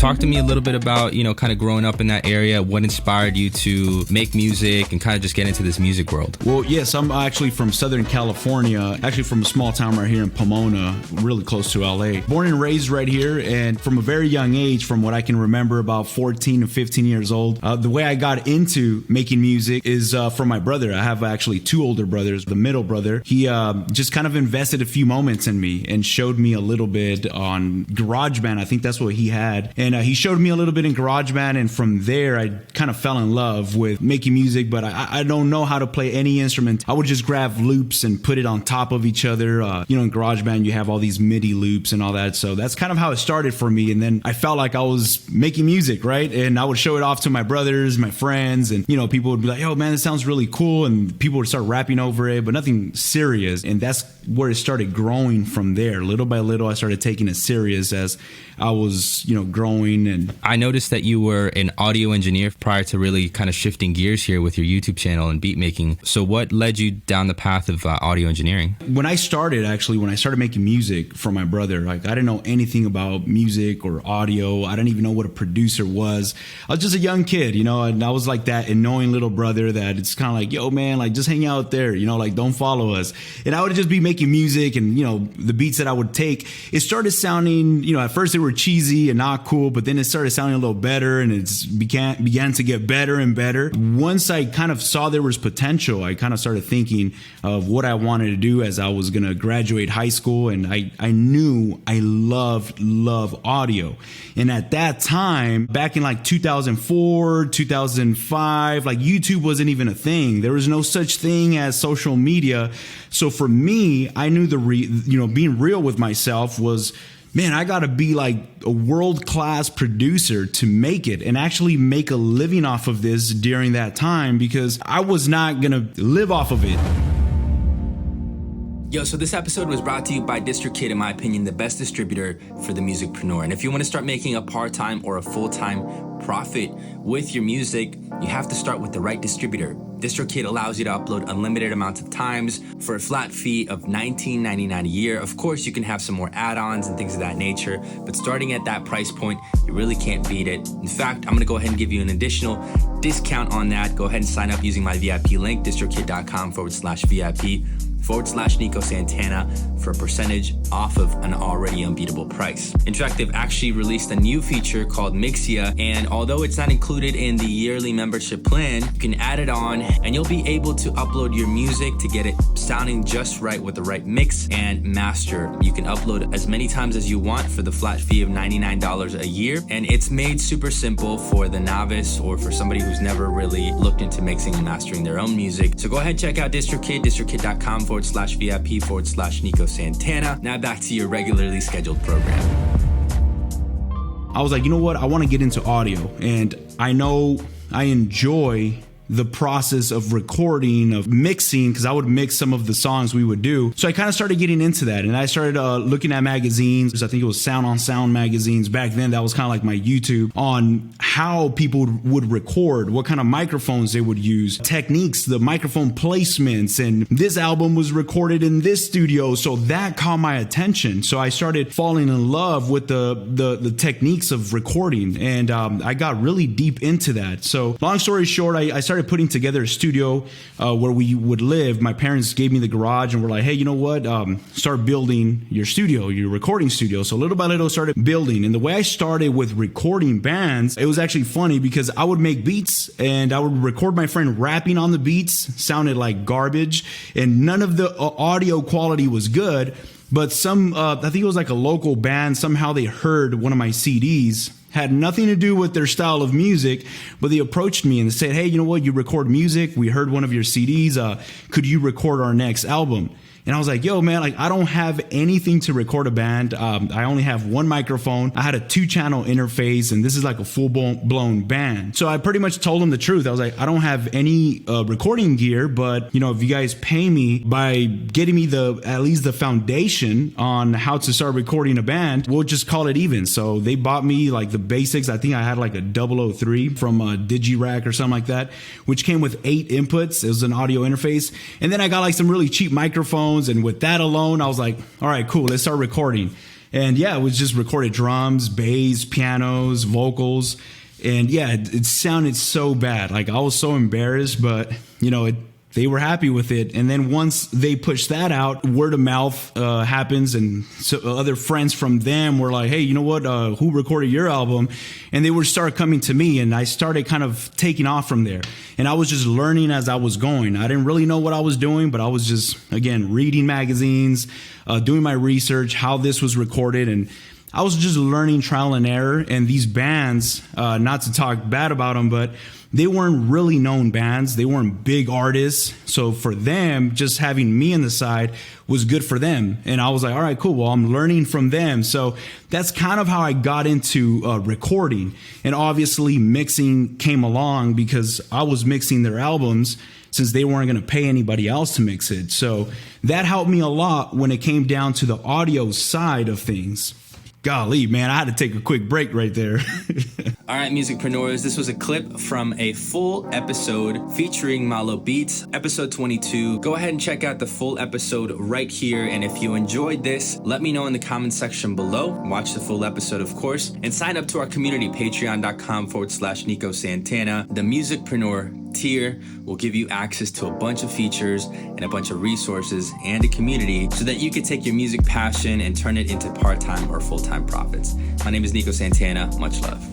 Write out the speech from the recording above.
Talk to me a little bit about, kind of growing up in that area. What inspired you to make music and kind of just get into this music world? Well, yes, I'm actually from Southern California, actually from a small town right here in Pomona, really close to LA. Born and raised right here, and from a very young age, from what I can remember, about 14 to 15 years old, the way I got into making music is from my brother. I have actually two older brothers. The middle brother, he just kind of invested a few moments in me and showed me a little bit on GarageBand. I think that's what he had. And he showed me a little bit in GarageBand, and from there, I kind of fell in love with making music, but I don't know how to play any instrument. I would just grab loops and put it on top of each other. In GarageBand, you have all these MIDI loops and all that. So that's kind of how it started for me. And then I felt like I was making music, right? And I would show it off to my brothers, my friends, and, people would be like, "Yo, man, this sounds really cool." And people would start rapping over it, but nothing serious. And that's where it started growing from there. Little by little, I started taking it serious as I was, growing. And I noticed that you were an audio engineer prior to really kind of shifting gears here with your YouTube channel and beat making. So what led you down the path of audio engineering? When I started making music for my brother, I didn't know anything about music or audio. I didn't even know what a producer was. I was just a young kid, and I was like that annoying little brother that it's kind of like, "Yo, man, just hang out there, don't follow us." And I would just be making music, and, the beats that I would take, it started sounding, at first they were cheesy and not cool, but then it started sounding a little better, and it began to get better and better. Once I kind of saw there was potential, I kind of started thinking of what I wanted to do as I was going to graduate high school, and I knew I love audio. And at that time, back in 2004, 2005, YouTube wasn't even a thing. There was no such thing as social media. So for me, I knew being real with myself was, man, I got to be like a world-class producer to make it and actually make a living off of this during that time, because I was not going to live off of it. Yo, so this episode was brought to you by DistroKid, in my opinion, the best distributor for the musicpreneur. And if you want to start making a part-time or a full-time profit with your music, you have to start with the right distributor. DistroKid allows you to upload unlimited amounts of times for a flat fee of $19.99 a year. Of course, you can have some more add-ons and things of that nature, but starting at that price point, you really can't beat it. In fact, I'm going to go ahead and give you an additional discount on that. Go ahead and sign up using my VIP link, distrokid.com/VIP/Nico Santana for a percentage off of an already unbeatable price. In fact, they've actually released a new feature called Mixia, and although it's not included in the yearly membership plan, you can add it on and you'll be able to upload your music to get it sounding just right with the right mix and master. You can upload as many times as you want for the flat fee of $99 a year, and it's made super simple for the novice or for somebody who's never really looked into mixing and mastering their own music. So go ahead and check out DistroKid, distrokid.com/VIP/Nico Santana. Now back to your regularly scheduled program. I was like, you know what? I want to get into audio, and I know I enjoy the process of recording, of mixing, because I would mix some of the songs we would do. So I kind of started getting into that, and I started looking at magazines. I think it was Sound on Sound magazines. Back then, that was kind of like my YouTube on how people would record, what kind of microphones they would use, techniques, the microphone placements, and this album was recorded in this studio. So that caught my attention. So I started falling in love with the techniques of recording, and I got really deep into that. So long story short, I started putting together a studio where we would live. My parents gave me the garage and were like, "Hey, you know what? Start building your studio, your recording studio." So little by little, I started building. And the way I started with recording bands, it was actually funny because I would make beats and I would record my friend rapping on the beats. Sounded like garbage, and none of the audio quality was good. But I think it was like a local band, somehow they heard one of my CDs. Had nothing to do with their style of music, but they approached me and they said, "Hey, you know what? You record music. We heard one of your CDs. Could you record our next album?" And I was like, "Yo, man, I don't have anything to record a band. I only have one microphone. I had a 2-channel interface, and this is like a full-blown band." So I pretty much told them the truth. I was like, "I don't have any recording gear, but if you guys pay me by getting me at least the foundation on how to start recording a band, we'll just call it even." So they bought me like the basics. I think I had like a 003 from Digirac or something like that, which came with 8 inputs. It was an audio interface. And then I got like some really cheap microphones. And with that alone, I was like, all right, cool, let's start recording. And yeah, it was just recorded drums, bass, pianos, vocals. And yeah, it sounded so bad. Like I was so embarrassed, but they were happy with it. And then once they pushed that out, word of mouth happens. And so other friends from them were like, hey, you know what? Who recorded your album? And they would start coming to me, and I started kind of taking off from there. And I was just learning as I was going. I didn't really know what I was doing, but I was just, again, reading magazines, doing my research, how this was recorded. And I was just learning trial and error. And these bands, not to talk bad about them, but they weren't really known bands. They weren't big artists. So for them, just having me on the side was good for them. And I was like, all right, cool. Well, I'm learning from them. So that's kind of how I got into recording. And obviously mixing came along because I was mixing their albums since they weren't going to pay anybody else to mix it. So that helped me a lot when it came down to the audio side of things. Golly, man, I had to take a quick break right there. All right, musicpreneurs, this was a clip from a full episode featuring Malo Beats, episode 22. Go ahead and check out the full episode right here. And if you enjoyed this, let me know in the comment section below. Watch the full episode, of course, and sign up to our community, patreon.com/Nico Santana. The musicpreneur tier will give you access to a bunch of features and a bunch of resources and a community so that you can take your music passion and turn it into part-time or full-time profits. My name is Nico Santana. Much love.